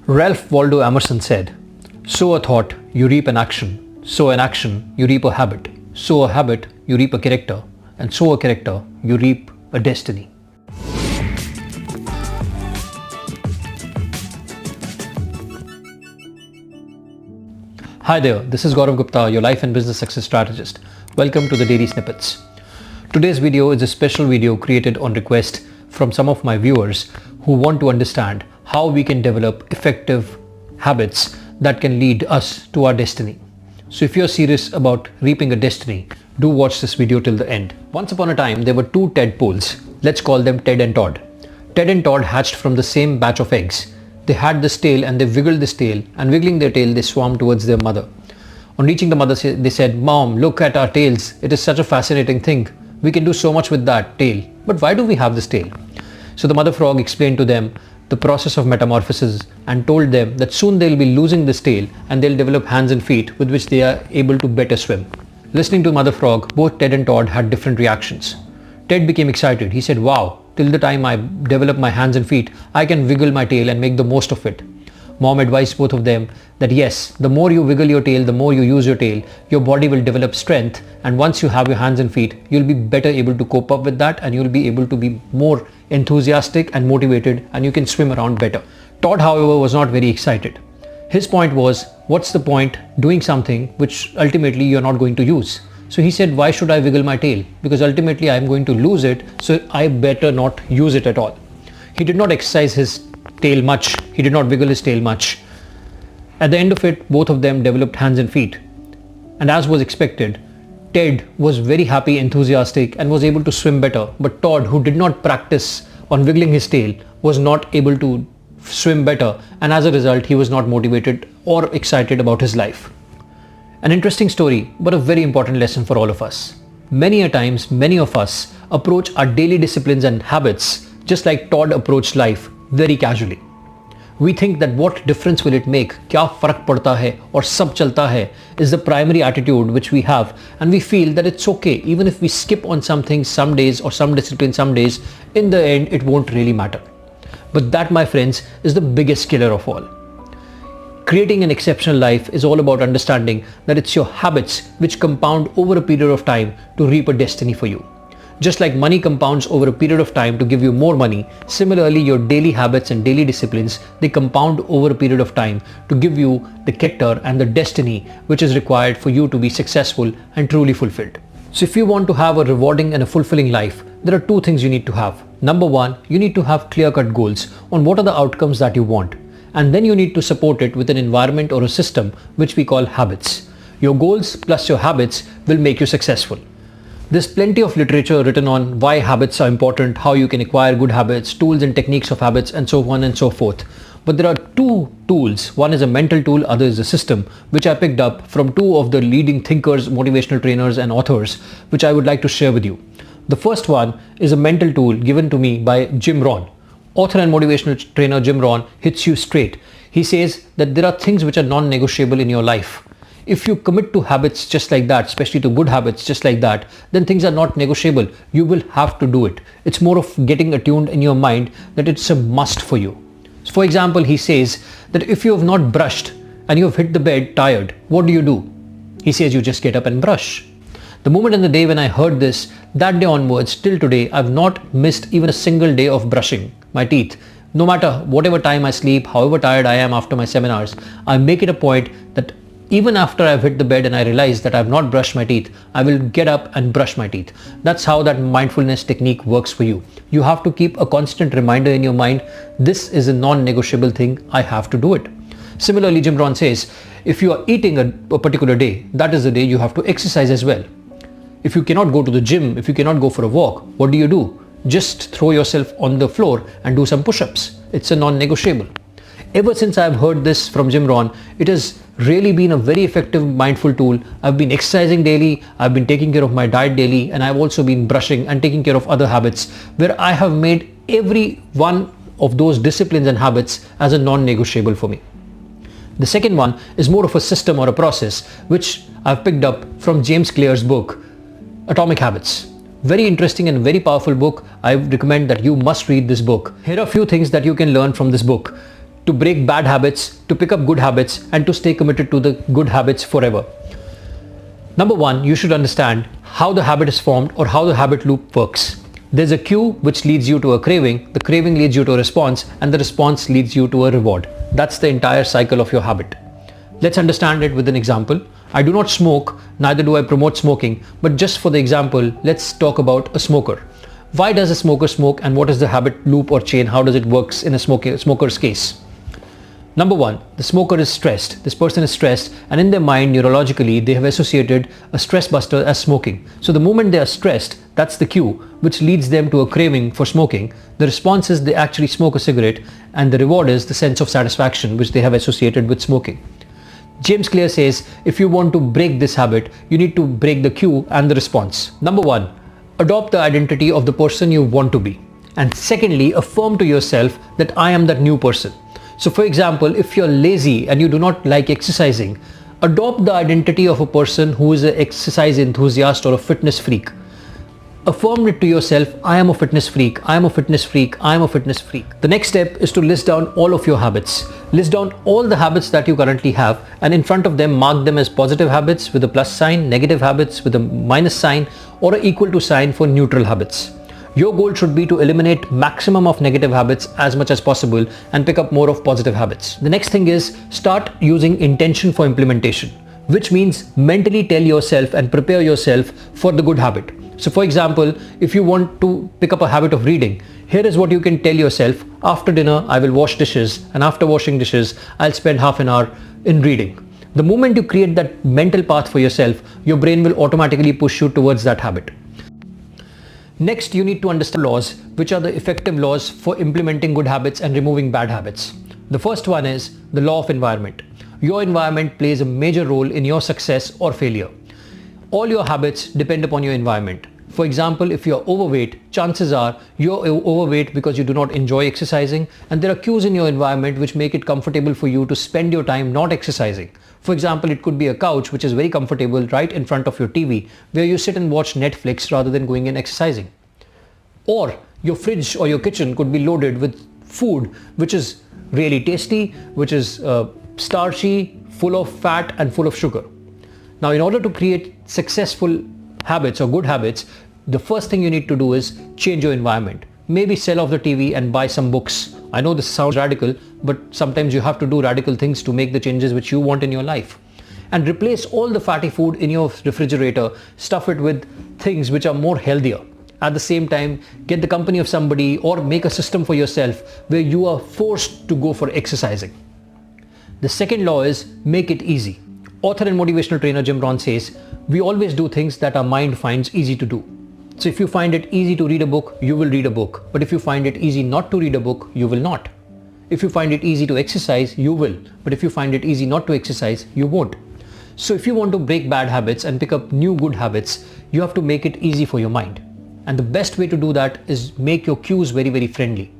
Ralph Waldo Emerson said, "Sow a thought, you reap an action. Sow an action, you reap a habit. Sow a habit, you reap a character. And sow a character, you reap a destiny." Hi there, this is Gaurav Gupta, your life and business success strategist. Welcome to the Daily Snippets. Today's video is a special video created on request from some of my viewers who want to understand how we can develop effective habits that can lead us to our destiny. So if you're serious about reaping a destiny, do watch this video till the end. Once upon a time, there were two Ted poles. Let's call them Ted and Todd. Ted and Todd hatched from the same batch of eggs. They had this tail and they wiggled this tail, and wiggling their tail, they swam towards their mother. On reaching the mother, they said, "Mom, look at our tails. It is such a fascinating thing. We can do so much with that tail. But why do we have this tail?" So the mother frog explained to them the process of metamorphosis and told them that soon they'll be losing this tail and they'll develop hands and feet with which they are able to better swim. Listening to Mother Frog, both Ted and Todd had different reactions. Ted became excited. He said, "Wow, till the time I develop my hands and feet, I can wiggle my tail and make the most of it." Mom advised both of them that yes, the more you wiggle your tail, the more you use your tail, your body will develop strength, and once you have your hands and feet, you'll be better able to cope up with that, and you'll be able to be more enthusiastic and motivated, and you can swim around better. Todd, however, was not very excited. His point was, what's the point doing something which ultimately you're not going to use? So he said, why should I wiggle my tail? Because ultimately I'm going to lose it, so I better not use it at all. He did not exercise his tail much. He did not wiggle his tail much. At the end of it, both of them developed hands and feet. And as was expected, Ted was very happy, enthusiastic, and was able to swim better. But Todd, who did not practice on wiggling his tail, was not able to swim better. And as a result, he was not motivated or excited about his life. An interesting story, but a very important lesson for all of us. Many a times, many of us approach our daily disciplines and habits just like Todd approached life, very casually. We think that what difference will it make, kya farak padta hai aur sab chalta hai, is the primary attitude which we have, and we feel that it's okay even if we skip on something some days or some discipline some days, in the end it won't really matter. But that, my friends, is the biggest killer of all. Creating an exceptional life is all about understanding that it's your habits which compound over a period of time to reap a destiny for you. Just like money compounds over a period of time to give you more money, similarly your daily habits and daily disciplines, they compound over a period of time to give you the character and the destiny which is required for you to be successful and truly fulfilled. So if you want to have a rewarding and a fulfilling life, there are two things you need to have. Number one, you need to have clear-cut goals on what are the outcomes that you want. And then you need to support it with an environment or a system which we call habits. Your goals plus your habits will make you successful. There's plenty of literature written on why habits are important, how you can acquire good habits, tools and techniques of habits, and so on and so forth. But there are two tools. One is a mental tool, other is a system, which I picked up from two of the leading thinkers, motivational trainers and authors, which I would like to share with you. The first one is a mental tool given to me by Jim Rohn. Author and motivational trainer Jim Rohn hits you straight. He says that there are things which are non-negotiable in your life. If you commit to habits just like that, especially to good habits just like that, then things are not negotiable. You will have to do it. It's more of getting attuned in your mind that it's a must for you. So for example, he says that if you have not brushed and you have hit the bed tired, what do? He says you just get up and brush. The moment in the day when I heard this, that day onwards till today, I've not missed even a single day of brushing my teeth. No matter whatever time I sleep, however tired I am after my seminars, I make it a point that even after I've hit the bed and I realize that I've not brushed my teeth, I will get up and brush my teeth. That's how that mindfulness technique works for you. You have to keep a constant reminder in your mind, this is a non-negotiable thing, I have to do it. Similarly, Jim Rohn says, if you are eating a particular day, that is the day you have to exercise as well. If you cannot go to the gym, if you cannot go for a walk, what do? Just throw yourself on the floor and do some push-ups. It's a non-negotiable. Ever since I've heard this from Jim Rohn, it has really been a very effective mindful tool. I've been exercising daily, I've been taking care of my diet daily, and I've also been brushing and taking care of other habits where I have made every one of those disciplines and habits as a non-negotiable for me. The second one is more of a system or a process which I've picked up from James Clear's book, Atomic Habits. Very interesting and very powerful book. I recommend that you must read this book. Here are a few things that you can learn from this book. to break bad habits, to pick up good habits, and to stay committed to the good habits forever. Number one, you should understand how the habit is formed or how the habit loop works. There's a cue which leads you to a craving, the craving leads you to a response, and the response leads you to a reward. That's the entire cycle of your habit. Let's understand it with an example. I do not smoke, neither do I promote smoking, but just for the example, let's talk about a smoker. Why does a smoker smoke, and what is the habit loop or chain? How does it work in a smoker's case? Number one, the smoker is stressed. This person is stressed, and in their mind, neurologically, they have associated a stress buster as smoking. So the moment they are stressed, that's the cue which leads them to a craving for smoking. The response is they actually smoke a cigarette, and the reward is the sense of satisfaction which they have associated with smoking. James Clear says, if you want to break this habit, you need to break the cue and the response. Number one, adopt the identity of the person you want to be. And secondly, affirm to yourself that I am that new person. So for example, if you're lazy and you do not like exercising, adopt the identity of a person who is an exercise enthusiast or a fitness freak. Affirm it to yourself, I am a fitness freak, I am a fitness freak, I am a fitness freak. The next step is to list down all of your habits. List down all the habits that you currently have, and in front of them mark them as positive habits with a plus sign, negative habits with a minus sign, or an equal to sign for neutral habits. Your goal should be to eliminate maximum of negative habits as much as possible and pick up more of positive habits. The next thing is start using intention for implementation, which means mentally tell yourself and prepare yourself for the good habit. So for example, if you want to pick up a habit of reading, here is what you can tell yourself. After dinner, I will wash dishes, and after washing dishes, I'll spend half an hour in reading. The moment you create that mental path for yourself, your brain will automatically push you towards that habit. Next, you need to understand laws, which are the effective laws for implementing good habits and removing bad habits. The first one is the law of environment. Your environment plays a major role in your success or failure. All your habits depend upon your environment. For example, if you're overweight, chances are you're overweight because you do not enjoy exercising, and there are cues in your environment which make it comfortable for you to spend your time not exercising. For example, it could be a couch which is very comfortable right in front of your TV, where you sit and watch Netflix rather than going and exercising. Or your fridge or your kitchen could be loaded with food which is really tasty, which is starchy, full of fat and full of sugar. Now, in order to create successful habits or good habits, the first thing you need to do is change your environment. Maybe sell off the TV and buy some books. I know this sounds radical, but sometimes you have to do radical things to make the changes which you want in your life. And replace all the fatty food in your refrigerator, stuff it with things which are more healthier. At the same time, get the company of somebody or make a system for yourself where you are forced to go for exercising. The second law is make it easy. Author and motivational trainer Jim Rohn says, we always do things that our mind finds easy to do. So if you find it easy to read a book, you will read a book. But if you find it easy not to read a book, you will not. If you find it easy to exercise, you will. But if you find it easy not to exercise, you won't. So if you want to break bad habits and pick up new good habits, you have to make it easy for your mind. And the best way to do that is make your cues very, very friendly.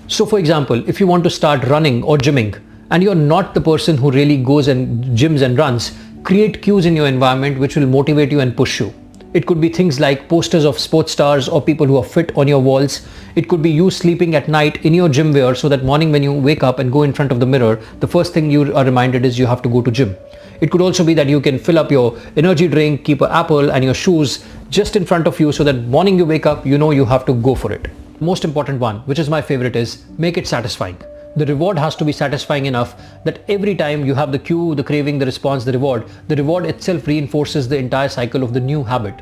So for example, if you want to start running or gymming, and you're not the person who really goes and gyms and runs, create cues in your environment which will motivate you and push you. It could be things like posters of sports stars or people who are fit on your walls. It could be you sleeping at night in your gym wear so that morning when you wake up and go in front of the mirror, the first thing you are reminded is you have to go to gym. It could also be that you can fill up your energy drink, keep an apple and your shoes just in front of you so that morning you wake up, you know you have to go for it. Most important one, which is my favorite, is make it satisfying. The reward has to be satisfying enough that every time you have the cue, the craving, the response, the reward itself reinforces the entire cycle of the new habit.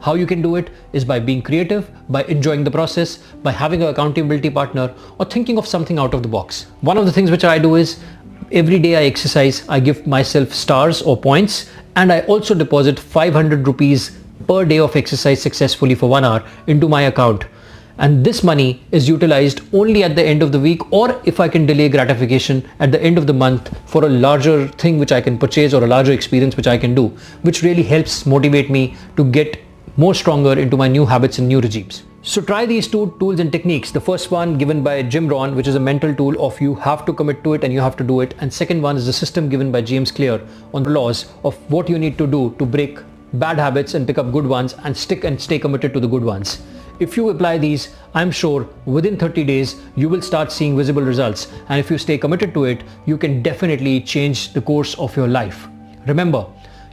How you can do it is by being creative, by enjoying the process, by having an accountability partner, or thinking of something out of the box. One of the things which I do is every day I exercise, I give myself stars or points, and I also deposit 500 rupees per day of exercise successfully for 1 hour into my account. And this money is utilized only at the end of the week, or if I can delay gratification at the end of the month for a larger thing which I can purchase or a larger experience which I can do, which really helps motivate me to get more stronger into my new habits and new regimes. So try these two tools and techniques. The first one given by Jim Rohn, which is a mental tool of you have to commit to it and you have to do it. And second one is the system given by James Clear on the laws of what you need to do to break bad habits and pick up good ones and stick and stay committed to the good ones. If you apply these, I'm sure within 30 days, you will start seeing visible results. And if you stay committed to it, you can definitely change the course of your life. Remember,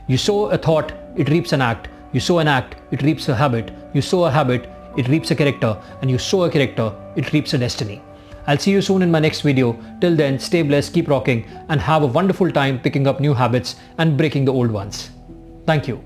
you sow a thought, it reaps an act. You sow an act, it reaps a habit. You sow a habit, it reaps a character. And you sow a character, it reaps a destiny. I'll see you soon in my next video. Till then, stay blessed, keep rocking, and have a wonderful time picking up new habits and breaking the old ones. Thank you.